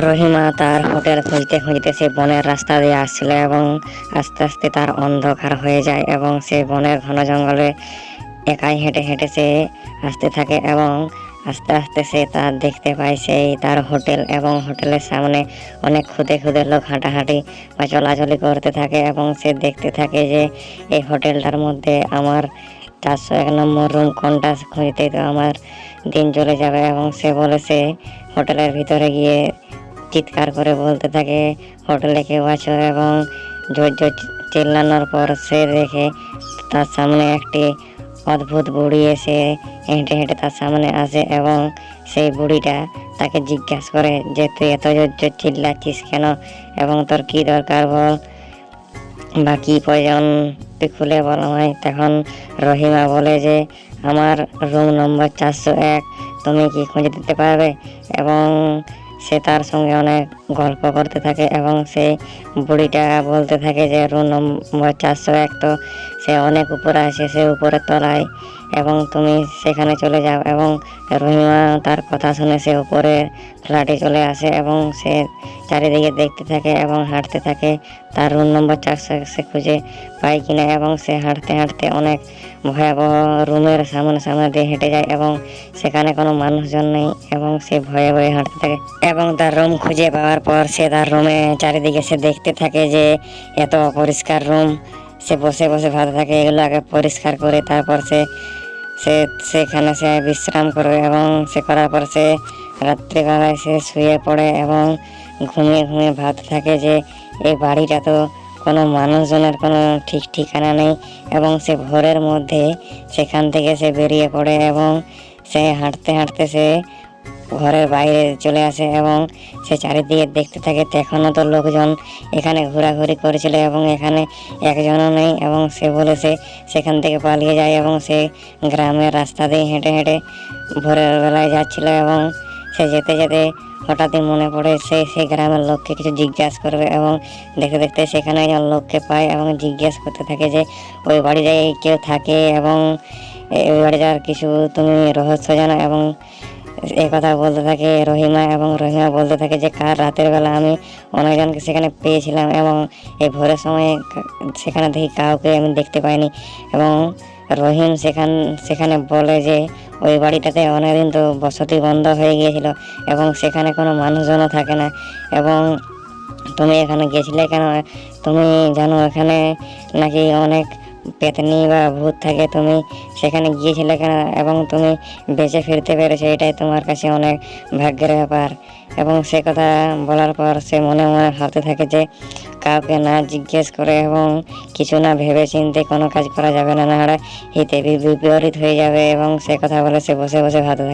রহিমা তার হোটেল খুঁজতে খুঁজতে সে বনের রাস্তা দিয়ে আসছিল এবং আস্তে আস্তে তার অন্ধকার হয়ে যায় এবং সে বনের ঘন জঙ্গলে একাই হেঁটে হেঁটে সে আসতে থাকে এবং আস্তে আস্তে সে তার দেখতে পায় সেই তার হোটেল এবং হোটেলের সামনে অনেক খুদে খুদে লোক হাঁটাহাঁটি বা চলাচলি করতে থাকে এবং সে দেখতে থাকে যে এই হোটেলটার মধ্যে আমার 401 নম্বর রুম কোনটা, খুঁজতেই তো আমার দিন চলে যাবে। এবং সে বলে সে হোটেলের ভিতরে গিয়ে চিৎকার করে বলতে থাকে হোটেলে কেউ আছো, এবং জোর জোর চিল্লানোর পর সে দেখে তার সামনে একটি অদ্ভুত বুড়ি এসে হেঁটে হেঁটে তার সামনে আসে এবং সেই বুড়িটা তাকে জিজ্ঞাসা করে যে তুই এত জোর জোর চিল্লাচ্ছিস কেন এবং তোর কি দরকার বল বা কী প্রয়োজন, তুই খুলে বল আমায়। তখন রহিমা বলে যে আমার রুম নম্বর 401, তুমি কি খুঁজে দিতে পারবে? এবং সে তার সঙ্গে অনেক গল্প করতে থাকে এবং সেই বুড়িটা বলতে থাকে যে রুম নম্বর 401 তো সে অনেক উপরে আছে, সে উপরের তলায়, এবং তুমি সেখানে চলে যাও। এবং রহিমা তার কথা শুনে সে উপরে ফ্ল্যাটে চলে আসে এবং সে চারিদিকে দেখতে থাকে এবং হাঁটতে থাকে তার রুম নম্বর 401 সে খুঁজে পায় কিনা। এবং সে হাঁটতে হাঁটতে অনেক ভয়াবহ রুমের সামনে দিয়ে হেঁটে যায় এবং সেখানে কোনো মানুষজন নেই এবং সে ভয়ে ভয়ে হাঁটতে থাকে এবং তার রুম খুঁজে পাওয়ার পর সে তার রুমে চারিদিকে সে দেখতে থাকে যে এত অপরিষ্কার রুম। সে বসে বসে ভাবতে থাকে এগুলো আগে পরিষ্কার করে তারপর সেখানে সে বিশ্রাম করে এবং সে করার পর সে রাত্রিবেলায় সে শুয়ে পড়ে এবং ঘুমিয়ে ঘুমিয়ে ভাবতে থাকে যে এই বাড়িটা তো কোনো মানুষজনের কোনো ঠিক ঠিকানা নেই। এবং সে ভোরের মধ্যে সেখান থেকে সে বেরিয়ে পড়ে এবং সে হাঁটতে হাঁটতে সে ঘরের বাইরে চলে আসে এবং সে চারিদিকে দেখতে থাকে এখনও তো লোকজন এখানে ঘোরাঘুরি করেছিল এবং এখানে একজনও নেই। এবং সে বলে সে সেখান থেকে পালিয়ে যায় এবং সে গ্রামের রাস্তা দিয়ে হেঁটে হেঁটে ভোরের বেলায় যাচ্ছিল এবং সে যেতে যেতে হঠাৎই মনে পড়ে সেই গ্রামের লোককে কিছু জিজ্ঞাসা করবে এবং দেখতে দেখতে সেখানে একজন লোককে পায় এবং জিজ্ঞেস করতে থাকে যে ওই বাড়িটায় কেউ থাকে এবং ওই বাড়িটার কিছু তুমি রহস্য জানো। এবং এই কথা বলতে থাকে রহিমা এবং রহিমা বলতে থাকে যে কাল রাতের বেলা আমি অনেকজনকে সেখানে পেয়েছিলাম এবং এই ভোরের সময় সেখানে দেখি কাউকে আমি দেখতে পাইনি। এবং রহিম সেখানে বলে যে ওই বাড়িটাতে অনেকদিন তো বসতি বন্ধ হয়ে গিয়েছিল এবং সেখানে কোনো মানুষজনও থাকে না। এবং তুমি এখানে গেছিলে কেন? তুমি জানো এখানে নাকি অনেক পেতনি বা ভূত থাকে, তুমি সেখানে গিয়েছিলে কেন এবং তুমি বেঁচে ফিরতে পেরেছো, এটাই তোমার কাছে অনেক ভাগ্যের ব্যাপার। এবং সে কথা বলার পর সে মনে মনে ভাবতে থাকে যে কাউকে না জিজ্ঞেস করে এবং কিছু না ভেবে চিন্তে কোনো কাজ করা যাবে না, না হলে হিতে বিপরীত হয়ে যাবে। এবং সে কথা বলে সে বসে বসে ভাবতে থাকে।